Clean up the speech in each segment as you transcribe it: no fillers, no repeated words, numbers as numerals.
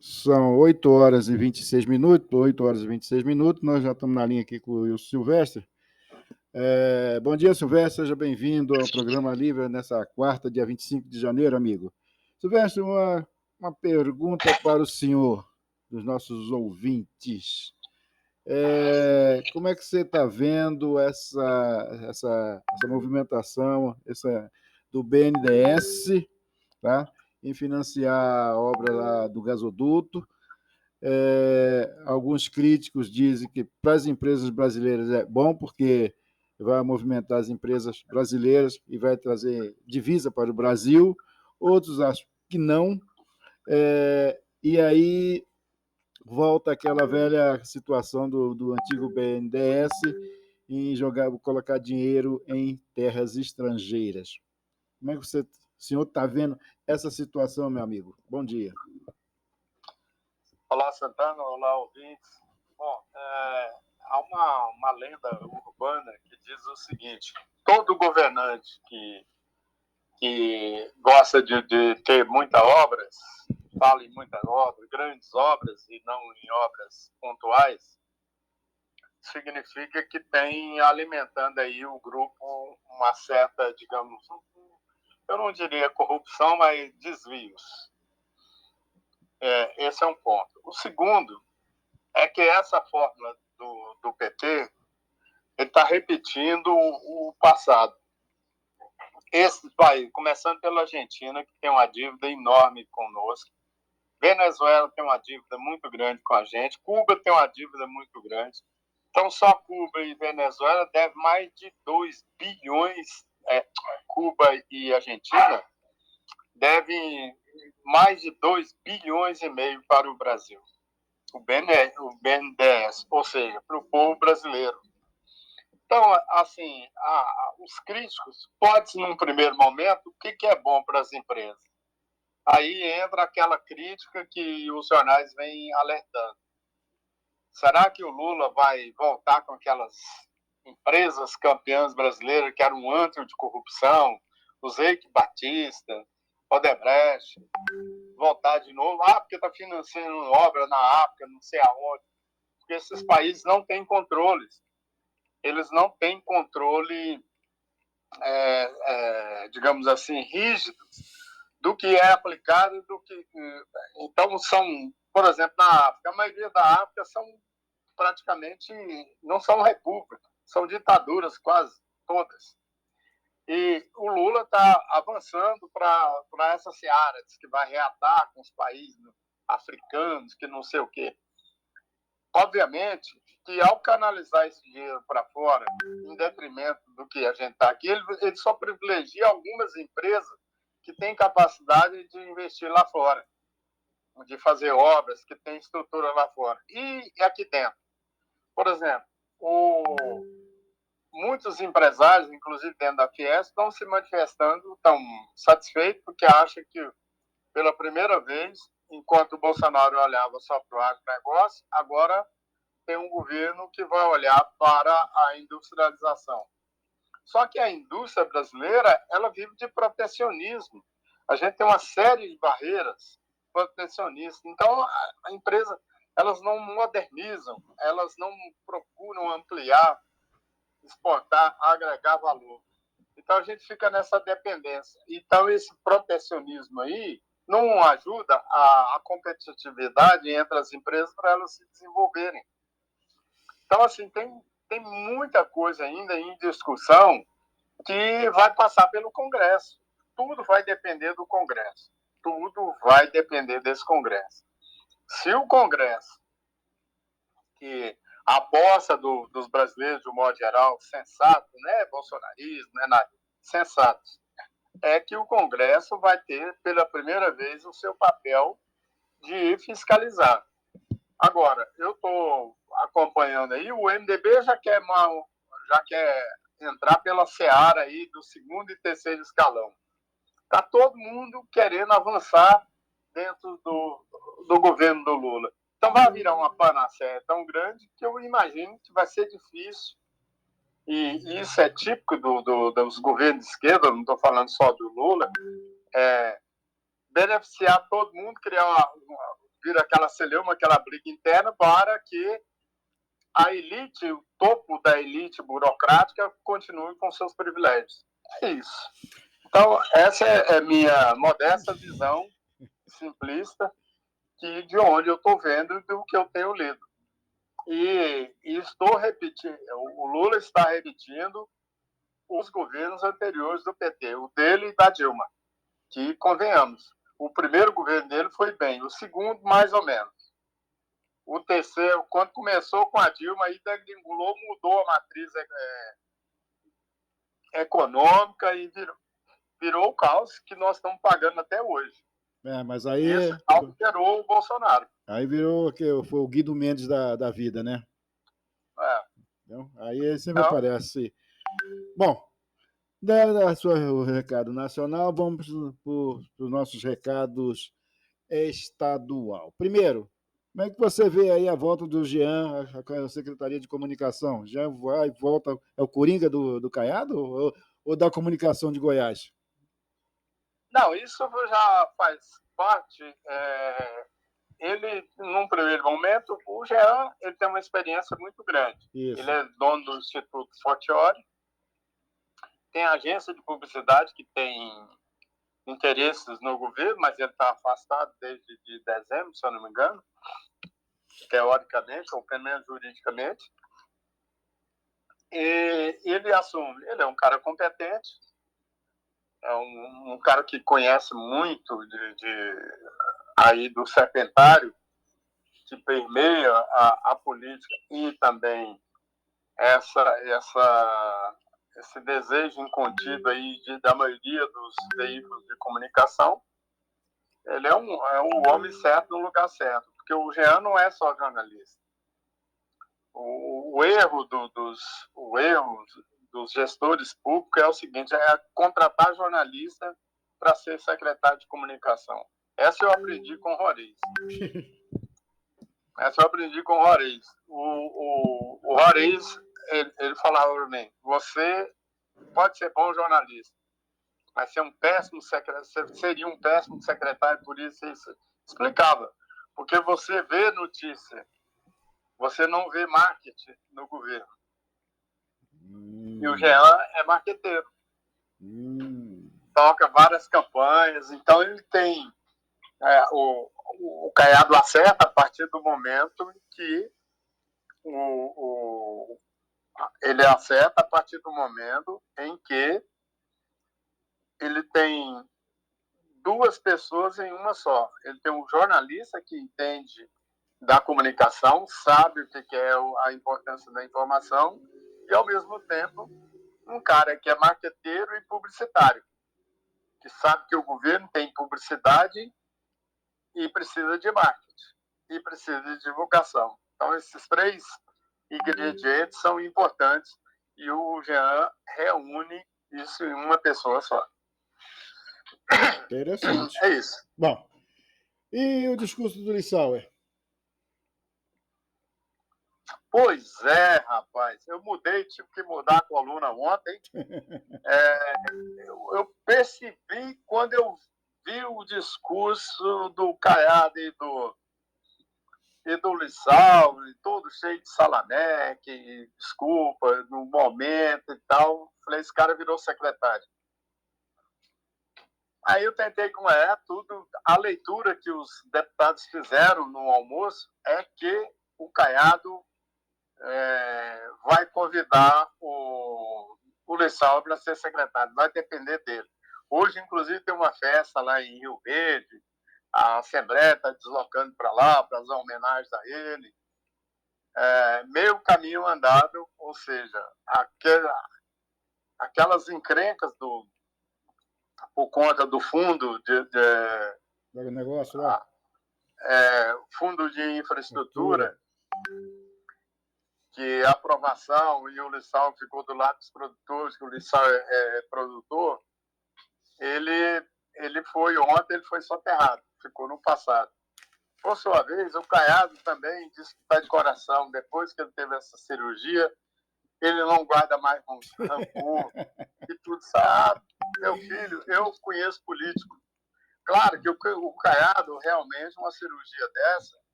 São 8 horas e 26 minutos, 8 horas e 26 minutos, nós já estamos na linha aqui com o Wilson Silvestre. Bom dia, Silvestre, seja bem-vindo ao programa Livre nessa quarta, dia 25 de janeiro, amigo. Silvestre, uma pergunta para o senhor, dos nossos ouvintes. Como é que você está vendo essa movimentação do BNDES, tá, em financiar a obra lá do gasoduto? Alguns críticos dizem que para as empresas brasileiras é bom, porque vai movimentar as empresas brasileiras e vai trazer divisa para o Brasil. Outros acham que não. E aí volta aquela velha situação do antigo BNDES em colocar dinheiro em terras estrangeiras. Como é que o senhor está vendo essa situação, meu amigo? Bom dia. Olá, Santana. Olá, ouvintes. Bom, há uma lenda urbana que diz o seguinte: todo governante que gosta de ter muitas obras, fala em muitas obras, grandes obras e não em obras pontuais, significa que tem alimentando aí o grupo uma certa, digamos, eu não diria corrupção, mas desvios. Esse é um ponto. O segundo é que essa fórmula do PT ele está repetindo o passado. Esse país, começando pela Argentina, que tem uma dívida enorme conosco, Venezuela tem uma dívida muito grande com a gente, Cuba tem uma dívida muito grande. Então, só Cuba e Venezuela devem mais de 2 bilhões, Cuba e Argentina devem mais de 2 bilhões e meio para o Brasil. O BNDES, ou seja, para o povo brasileiro. Então, assim, os críticos, pode-se, num primeiro momento, o que é bom para as empresas? Aí entra aquela crítica que os jornais vêm alertando. Será que o Lula vai voltar com aquelas empresas campeãs brasileiras que eram um antro de corrupção, os Eike Batista, Odebrecht, voltar de novo? Porque está financiando obra na África, não sei aonde. Porque esses países não têm controles. Eles não têm controle, digamos assim, rígido do que é aplicado, então são, por exemplo, na África, a maioria da África são praticamente, não são repúblicas, são ditaduras quase todas. E o Lula está avançando para essa seara, diz que vai reatar com os países africanos, que não sei o quê. Obviamente que ao canalizar esse dinheiro para fora, em detrimento do que a gente está aqui, ele só privilegia algumas empresas que têm capacidade de investir lá fora, de fazer obras, que têm estrutura lá fora. E aqui dentro, por exemplo, muitos empresários, inclusive dentro da Fies, estão se manifestando, estão satisfeitos, porque acham que, pela primeira vez, enquanto o Bolsonaro olhava só para o agronegócio, agora tem um governo que vai olhar para a industrialização. Só que a indústria brasileira, ela vive de protecionismo. A gente tem uma série de barreiras protecionistas. Então, a empresa, elas não modernizam, elas não procuram ampliar, exportar, agregar valor. Então, a gente fica nessa dependência. Então, esse protecionismo aí não ajuda a competitividade entre as empresas para elas se desenvolverem. Então, assim, tem muita coisa ainda em discussão que vai passar pelo Congresso. Tudo vai depender do Congresso. Tudo vai depender desse Congresso. Se o Congresso, que a aposta dos brasileiros, de um modo geral, sensato, não é bolsonarismo, não é nada, sensato, é que o Congresso vai ter, pela primeira vez, o seu papel de fiscalizar. Agora, eu estou acompanhando aí, o MDB já quer entrar pela seara aí do segundo e terceiro escalão. Está todo mundo querendo avançar dentro do governo do Lula. Então vai virar uma panaceia tão grande que eu imagino que vai ser difícil. E isso é típico dos governos de esquerda, não estou falando só do Lula, beneficiar todo mundo, criar vira aquela celeuma, aquela briga interna, para que a elite, o topo da elite burocrática, continue com seus privilégios. É isso. Então, essa é a minha modesta visão simplista de onde eu estou vendo e do que eu tenho lido. E estou repetindo, o Lula está repetindo os governos anteriores do PT, o dele e da Dilma, que, convenhamos, o primeiro governo dele foi bem, o segundo, mais ou menos. O terceiro, quando começou com a Dilma, aí degringolou, mudou a matriz econômica e virou o caos que nós estamos pagando até hoje. Mas aí... Esse alterou o Bolsonaro. Aí virou foi o Guido Mendes da vida, né? Então, aí sempre aparece. Bom, da o recado nacional, vamos para os nossos recados estadual. Primeiro, como é que você vê aí a volta do Jean à Secretaria de Comunicação? Já vai e volta, é o Coringa do Caiado ou da comunicação de Goiás? Não, isso já faz parte. Ele, num primeiro momento, o Jean, ele tem uma experiência muito grande. Isso. Ele é dono do Instituto Fortiori, tem agência de publicidade que tem interesses no governo, mas ele está afastado desde de dezembro, se eu não me engano, teoricamente, ou pelo menos juridicamente. E ele assume, ele é um cara competente, é um cara que conhece muito aí do serpentário, que permeia a política e também esse desejo incontido aí da maioria dos veículos de comunicação. Ele é um homem certo no lugar certo, porque o Jean não é só jornalista. O erro dos gestores públicos é o seguinte: é contratar jornalista para ser secretário de comunicação. Essa eu aprendi com o Roriz. O Roriz, ele falava para mim: você pode ser bom jornalista, mas ser seria um péssimo secretário, por isso explicava. Porque você vê notícia, você não vê marketing no governo. E o Jean é marqueteiro. Toca várias campanhas, então ele tem... o Caiado acerta a partir do momento em que ele acerta a partir do momento em que ele tem duas pessoas em uma só. Ele tem um jornalista que entende da comunicação, sabe o que é a importância da informação, e, ao mesmo tempo, um cara que é marqueteiro e publicitário, que sabe que o governo tem publicidade e precisa de marketing, e precisa de divulgação. Então, esses três ingredientes são importantes, e o Jean reúne isso em uma pessoa só. Interessante. É isso. Bom, e o discurso do Lissauer? Pois é, rapaz. Eu tive que mudar a coluna ontem. Eu percebi quando eu vi o discurso do Caiado e do Lissauer, todo cheio de salameque, desculpa, no momento e tal. Falei, esse cara virou secretário. Aí eu tentei com tudo. A leitura que os deputados fizeram no almoço é que o Caiado vai convidar o Lissauer para ser secretário, vai depender dele. Hoje, inclusive, tem uma festa lá em Rio Verde, a Assembleia está deslocando para lá, para as homenagens a ele. Meio caminho andado, ou seja, aquelas encrencas por conta do fundo do negócio lá? Fundo de infraestrutura, que a aprovação e o Lissauer ficou do lado dos produtores, que o Lissauer é produtor, ele foi soterrado, ficou no passado. Por sua vez, o Caiado também disse que está de coração, depois que ele teve essa cirurgia, ele não guarda mais rancor e tudo. Sabe, meu filho, eu conheço político. O Claro que o Caiado, realmente, uma cirurgia dessa,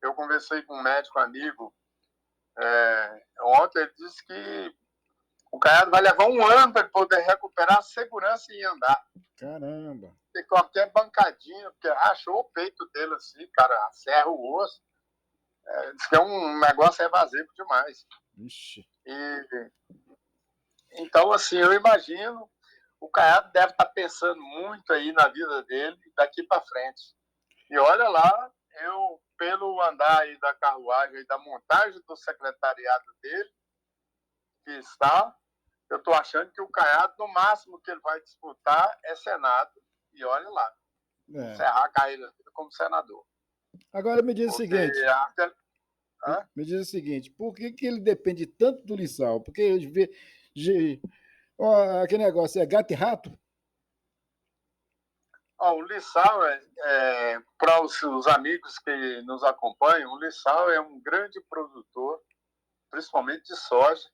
eu conversei com um médico amigo ontem, ele disse que o Caiado vai levar 1 ano para poder recuperar a segurança em andar. Caramba. E qualquer bancadinha, porque rachou o peito dele assim, cara, serra o osso. Diz que é um negócio evasivo demais. Ixi. Então, assim, eu imagino, o Caiado deve estar pensando muito aí na vida dele daqui para frente. E olha lá, eu, pelo andar aí da carruagem, da montagem do secretariado dele, que está, eu estou achando que o Caiado, no máximo que ele vai disputar é Senado. E olha lá, encerrar a carreira dele como senador. Agora me diz o seguinte. Hã? Me diz o seguinte, por que ele depende tanto do Lissau? Porque aquele negócio é gato e rato? O Lissau, para os amigos que nos acompanham, o Lissau é um grande produtor, principalmente de soja,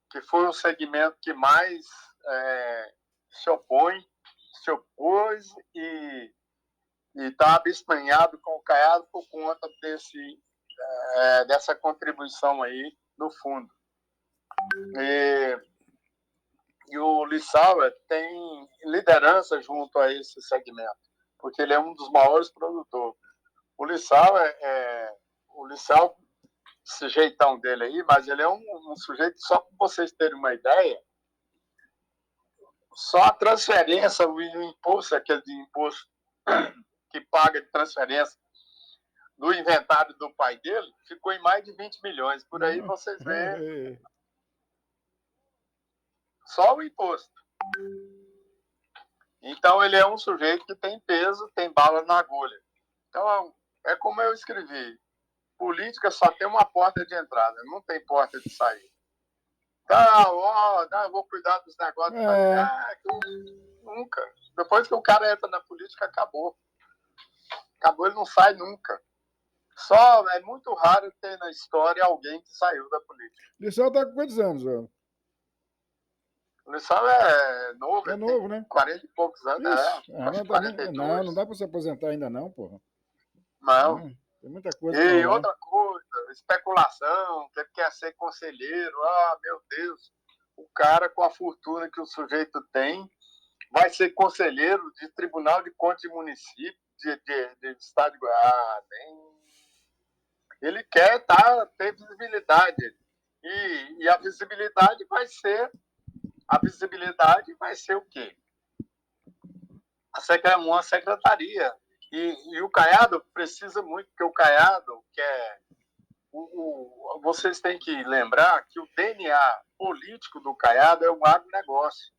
que foi o segmento que mais se opôs e está abespanhado com o Caiado por conta dessa contribuição aí no fundo. E o Lissau tem liderança junto a esse segmento, porque ele é um dos maiores produtores. O Lissau esse jeitão dele aí, mas ele é um sujeito, só para vocês terem uma ideia, só a transferência, o imposto, aquele de imposto que paga de transferência do inventário do pai dele, ficou em mais de 20 milhões. Por aí vocês veem só o imposto. Então, ele é um sujeito que tem peso, tem bala na agulha. Então, é como eu escrevi, política só tem uma porta de entrada, não tem porta de saída. Eu vou cuidar dos negócios. Nunca. Depois que o cara entra na política, acabou. Acabou, ele não sai nunca. Só é muito raro ter na história alguém que saiu da política. O Lissau está com quantos anos, velho? O Lissau é novo, É novo, né? 40 e poucos anos, acho que 42. Não dá para se aposentar ainda não, porra. Não. Tem muita coisa E outra coisa, especulação, que ele quer ser conselheiro, meu Deus, o cara com a fortuna que o sujeito tem vai ser conselheiro de Tribunal de Contas de município, de estado de Goiás. Ele quer ter visibilidade. E a visibilidade vai ser o quê? Uma secretaria. E o Caiado precisa muito, porque o Caiado quer. Vocês têm que lembrar que o DNA político do Caiado é o agronegócio.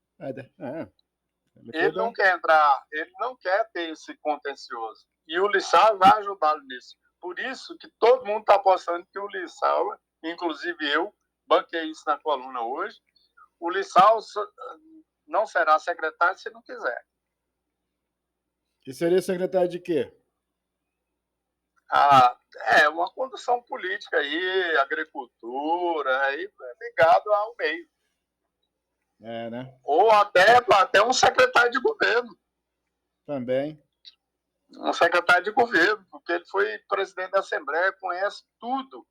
Ele não quer entrar, ele não quer ter esse contencioso. E o Lissau vai ajudá-lo nisso. Por isso que todo mundo está apostando que o Lissau, inclusive eu, banquei isso na coluna hoje, o Lissau não será secretário se não quiser. E seria secretário de quê? Uma condução política aí, agricultura, aí, ligado ao meio. Né? Ou até um secretário de governo. Também. Um secretário de governo, porque ele foi presidente da Assembleia, conhece tudo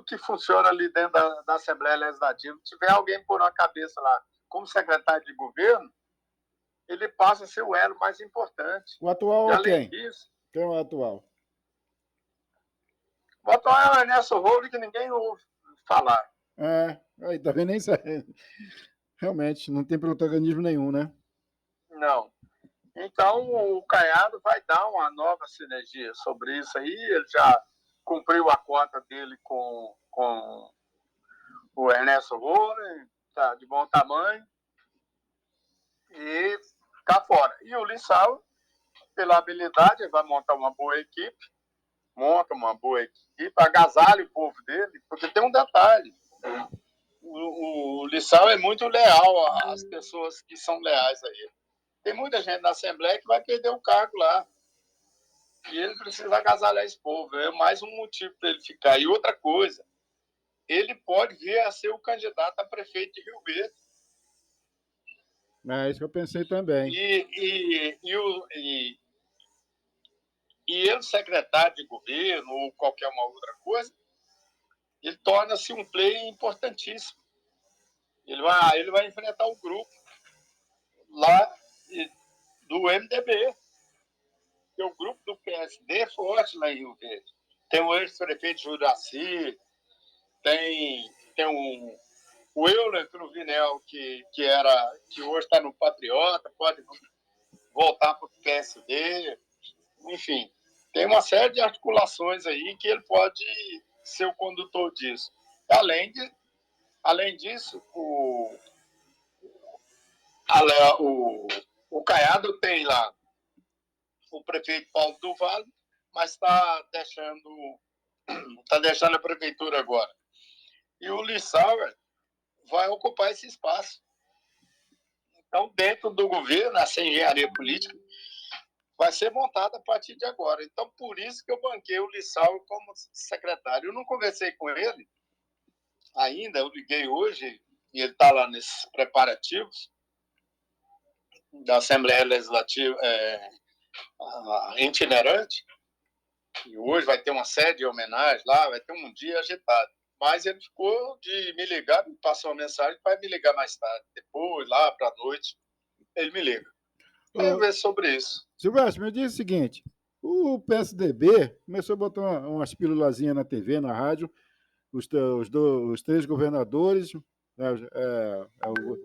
que funciona ali dentro da Assembleia Legislativa. Se tiver alguém por uma cabeça lá como secretário de governo, ele passa a ser o elo mais importante. O atual é quem? Disso, Quem é o atual? O atual é o Ernesto Roule, que ninguém ouve falar. Aí também nem sabe. Realmente, não tem protagonismo nenhum, né? Não. Então, o Caiado vai dar uma nova sinergia sobre isso aí. Ele já cumpriu a cota dele com o Ernesto Roule, tá de bom tamanho, e ficar fora. E o Lissau, pela habilidade, vai montar uma boa equipe, agasalha o povo dele, porque tem um detalhe. O Lissau é muito leal às pessoas que são leais a ele. Tem muita gente na Assembleia que vai perder o cargo lá. E ele precisa agasalhar esse povo. É mais um motivo para ele ficar. E outra coisa, ele pode vir a ser o candidato a prefeito de Rio Verde. É isso que eu pensei também. sendo secretário de governo ou qualquer uma outra coisa, ele torna-se um player importantíssimo. Ele vai enfrentar o grupo lá do MDB, que é o grupo do PSD é forte lá em Rio Verde. Tem o ex-prefeito Juraci, tem o Euler Cruvinel, que hoje está no Patriota, pode voltar para o PSD, enfim. Tem uma série de articulações aí que ele pode ser o condutor disso. Além disso, o Caiado tem lá o prefeito Paulo do Vale, mas está deixando a prefeitura agora. E o Lissauer vai ocupar esse espaço. Então, dentro do governo, essa engenharia política vai ser montada a partir de agora. Então, por isso que eu banquei o Lissauer como secretário. Eu não conversei com ele ainda, eu liguei hoje, e ele está lá nesses preparativos da Assembleia Legislativa itinerante, e hoje vai ter uma série de homenagens lá, vai ter um dia agitado. Mas ele ficou de me ligar, me passou uma mensagem para me ligar mais tarde. Depois, lá para a noite, ele me liga. Vamos ver sobre isso. Silvestre, me diz o seguinte, o PSDB começou a botar umas pílulazinhas na TV, na rádio, os 3 governadores, o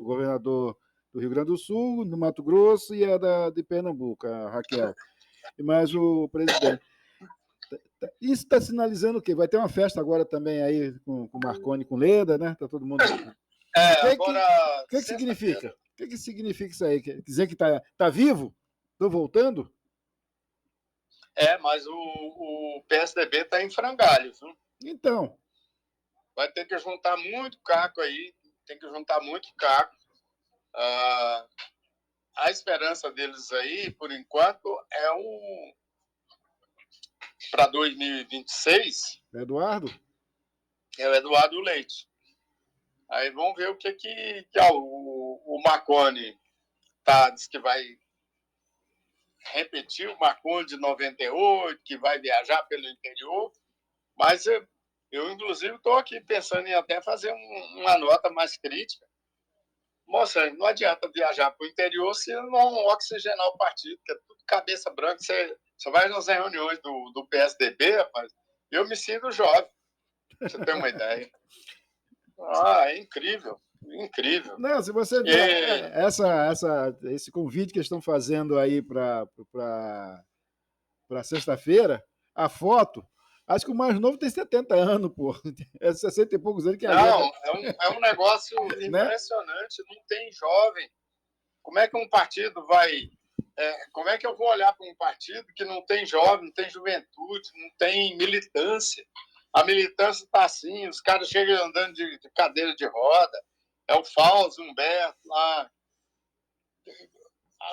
governador do Rio Grande do Sul, do Mato Grosso e de Pernambuco, a Raquel, e mais o presidente. Isso está sinalizando o quê? Vai ter uma festa agora também aí com o Marconi, com Leda, né? Tá todo mundo... O que significa? O que significa isso aí? Quer dizer que tá vivo? Estou voltando? Mas o PSDB está em frangalho, viu? Então. Vai ter que juntar muito caco aí, A esperança deles aí, por enquanto, é para 2026. Eduardo? É o Eduardo Leite. Aí vamos ver o que o Marconi diz que vai repetir o Marconi de 98, que vai viajar pelo interior, mas eu inclusive, estou aqui pensando em até fazer uma nota mais crítica, mostrando, não adianta viajar para o interior se não oxigenar o partido, que é tudo cabeça branca. Você vai nas reuniões do PSDB, rapaz, eu me sinto jovem, pra você ter uma ideia. É incrível. Não, se você ver esse convite que estão fazendo aí para sexta-feira, a foto, acho que o mais novo tem 70 anos, pô. É 60 e poucos anos que Não, é um negócio impressionante, não tem jovem. Como é que um partido vai... como é que eu vou olhar para um partido que não tem jovem, não tem juventude, não tem militância? A militância está assim, os caras chegam andando de cadeira de roda, é o Fausto Humberto lá,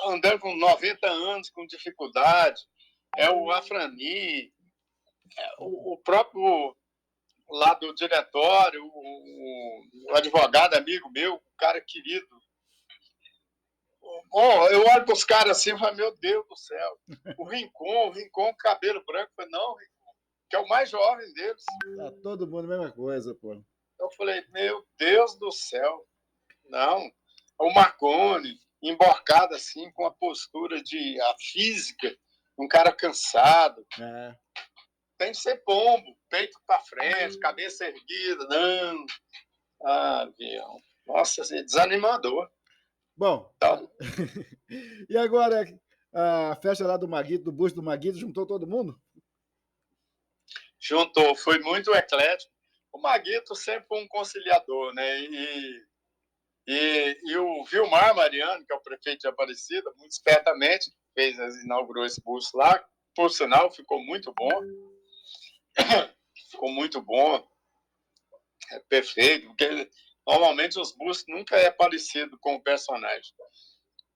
andando com 90 anos, com dificuldade, é o Afrani, o próprio lá do diretório, o advogado amigo meu, um cara querido. Bom, eu olho para os caras assim e falo, meu Deus do céu. O Rincon com cabelo branco, eu falei, não, Rincon, que é o mais jovem deles. Tá todo mundo a mesma coisa, pô. Eu falei, meu Deus do céu. Não, o Marconi, emborcado assim, com a postura a física, um cara cansado. Tem que ser pombo, peito para frente, cabeça erguida, não. Avião. Nossa, assim, desanimador. Bom, então... e agora a festa lá do Maguito, do busto do Maguito, juntou todo mundo? Juntou, foi muito eclético. O Maguito sempre foi um conciliador, né? E o Vilmar Mariano, que é o prefeito de Aparecida, muito espertamente inaugurou esse busto lá. Por sinal, ficou muito bom. Ficou muito bom. É perfeito, porque normalmente os bustos nunca é parecido com o personagem.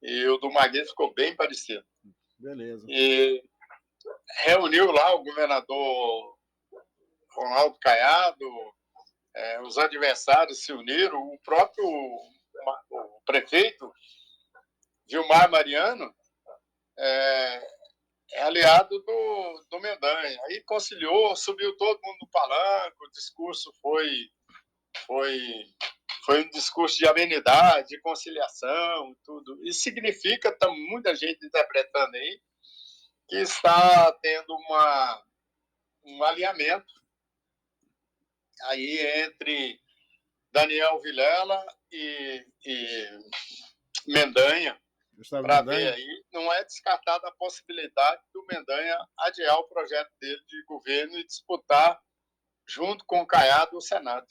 E o do Maguito ficou bem parecido. Beleza. E reuniu lá o governador Ronaldo Caiado, os adversários se uniram, o próprio o prefeito Vilmar Mariano aliado do Mendanha. Aí conciliou, subiu todo mundo no palanque, o discurso foi um discurso de amenidade, de conciliação, tudo. Isso significa, tá muita gente interpretando aí, que está tendo um alinhamento aí entre Daniel Vilela e Mendanha, para ver aí. Não é descartada a possibilidade do Mendanha adiar o projeto dele de governo e disputar junto com o Caiado o Senado.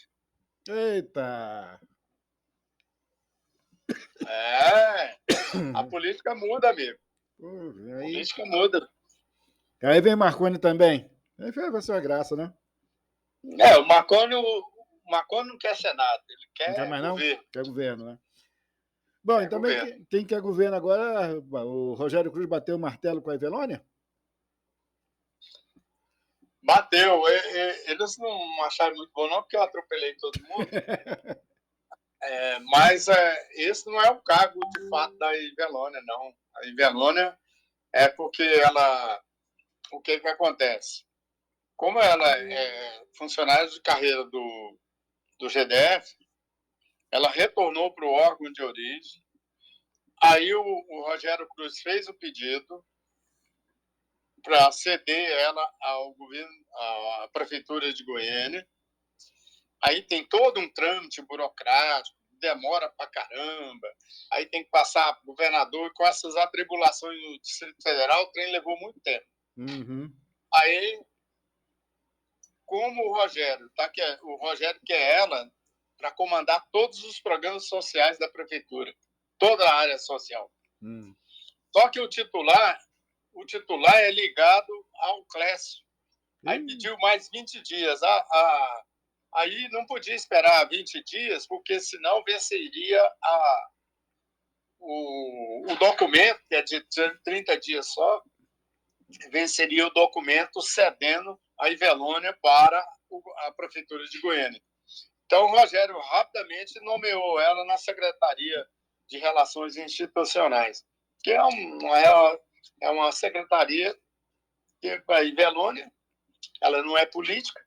Eita! A política muda, amigo. A política muda. Aí vem Marconi também. Aí vai ser uma graça, né? O Marconi não quer Senado, ele quer governo. Não? Quer governo, né? Bom, e também quem quer governo agora, o Rogério Cruz bateu o martelo com a Evelônia? Bateu. Eles não acharam muito bom, não, porque eu atropelei todo mundo. Mas esse não é o cargo, de fato, da Evelônia, não. A Evelônia é porque ela... O que acontece? Como ela é funcionária de carreira do GDF, ela retornou para o órgão de origem. Aí o Rogério Cruz fez o pedido para ceder ela ao governo, à prefeitura de Goiânia. Aí tem todo um trâmite burocrático, demora pra caramba. Aí tem que passar pro governador, e com essas atribulações no Distrito Federal, o trem levou muito tempo. Uhum. Aí, como o Rogério quer ela para comandar todos os programas sociais da prefeitura, toda a área social. Só que o titular é ligado ao Clécio. Aí pediu mais 20 dias. Aí não podia esperar 20 dias, porque senão venceria o documento, que é de 30 dias só, venceria o documento cedendo a Evelônia para a Prefeitura de Goiânia. Então, o Rogério rapidamente nomeou ela na Secretaria de Relações Institucionais, que é uma secretaria que a Evelônia, ela não é política,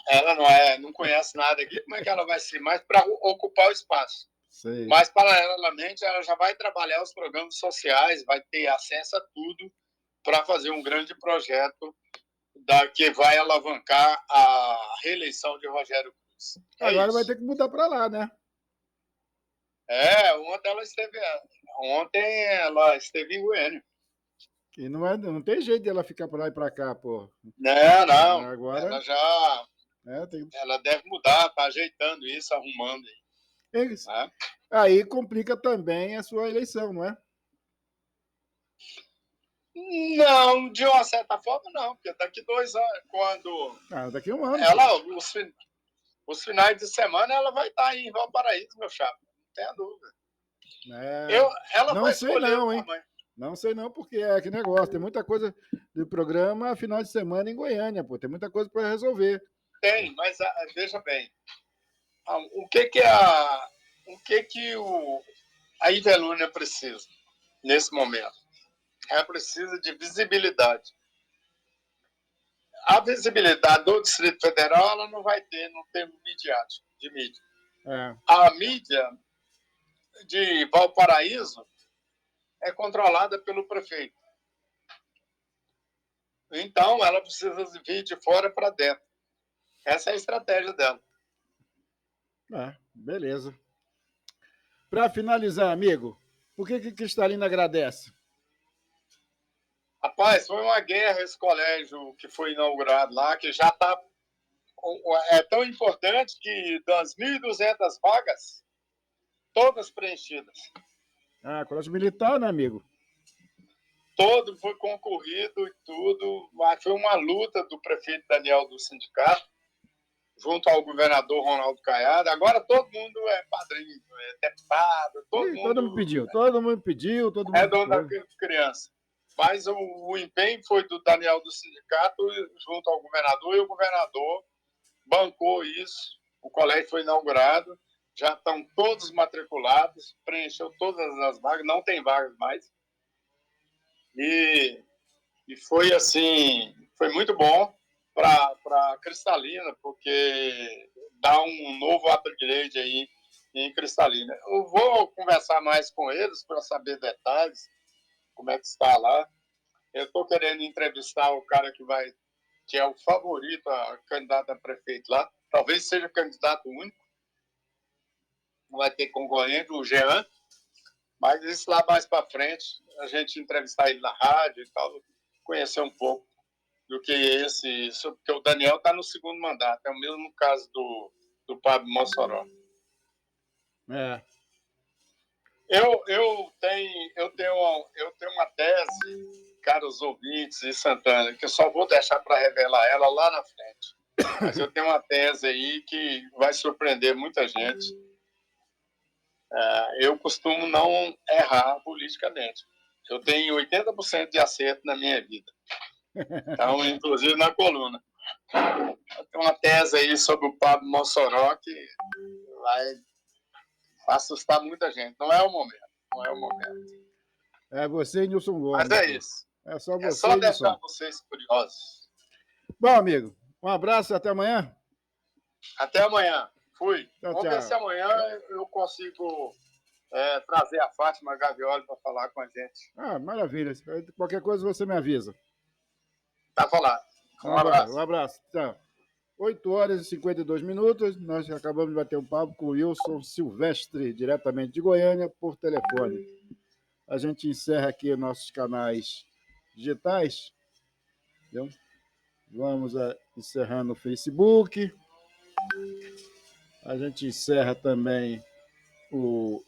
ela não conhece nada aqui, como é que ela vai ser? Mais para ocupar o espaço. Sei. Mas, paralelamente, ela já vai trabalhar os programas sociais, vai ter acesso a tudo para fazer um grande projeto que vai alavancar a reeleição de Rogério Cruz. Agora vai ter que mudar para lá, né? Ontem ela esteve em Goiânia. E não tem jeito de ela ficar para lá e para cá, pô. Não. Agora... Ela já... Ela deve mudar, tá ajeitando isso, arrumando. Isso. Aí complica também a sua eleição, não é? Não, de uma certa forma não, porque daqui 2 anos, quando... daqui 1 ano. Os finais de semana ela vai estar aí em Valparaíso, meu chapa, não tenha dúvida. Ela não vai sei escolher não, hein? Não sei não, porque é que negócio, tem muita coisa do programa final de semana em Goiânia, pô, tem muita coisa para resolver. Tem, mas veja bem, o que a Evelônia precisa nesse momento? Ela precisa de visibilidade. A visibilidade do Distrito Federal ela não vai ter no termo midiático, de mídia. A mídia de Valparaíso é controlada pelo prefeito. Então, ela precisa vir de fora para dentro. Essa é a estratégia dela. Beleza. Para finalizar, amigo, por que Cristalina agradece? Rapaz, foi uma guerra esse colégio que foi inaugurado lá, que já está... É tão importante que das 1.200 vagas, todas preenchidas. Colégio militar, né, amigo? Todo foi concorrido e tudo, mas foi uma luta do prefeito Daniel do sindicato, junto ao governador Ronaldo Caiado. Agora todo mundo é padrinho, é deputado, todo mundo pediu. É dono da criança. Mas o empenho foi do Daniel do sindicato junto ao governador, e o governador bancou isso. O colégio foi inaugurado, já estão todos matriculados, preencheu todas as vagas, não tem vagas mais. E E foi assim, foi muito bom para Cristalina, porque dá um novo upgrade aí em Cristalina. Eu vou conversar mais com eles para saber detalhes, como é que está lá. Eu estou querendo entrevistar o cara que é o favorito a candidato a prefeito lá. Talvez seja candidato único. Não vai ter concorrente, o Jean. Mas isso lá mais para frente, a gente entrevistar ele na rádio e tal, conhecer um pouco do que isso, porque o Daniel está no segundo mandato, é o mesmo caso do Pablo Mossoró. É. Eu tenho uma tese, caros ouvintes de Santana, que eu só vou deixar para revelar ela lá na frente. Mas eu tenho uma tese aí que vai surpreender muita gente. Eu costumo não errar politicamente. Eu tenho 80% de acerto na minha vida. Então, inclusive na coluna. Tem uma tese aí sobre o Pablo Mossoró que vai assustar muita gente. Não é o momento. Não é o momento. É você e Nilson Gomes. Mas é isso. É só você É só e Nilson. deixar vocês curiosos. Bom, amigo, um abraço e até amanhã. Até amanhã. Fui. Tchau, Vamos ver se amanhã eu consigo trazer a Fátima Gavioli para falar com a gente. Maravilha. Qualquer coisa você me avisa. Tá falado. Um abraço. Um abraço. Tchau. 8 horas e 52 minutos. Nós acabamos de bater um papo com o Wilson Silvestre, diretamente de Goiânia, por telefone. A gente encerra aqui nossos canais digitais. Entendeu? Vamos encerrando o Facebook. A gente encerra também o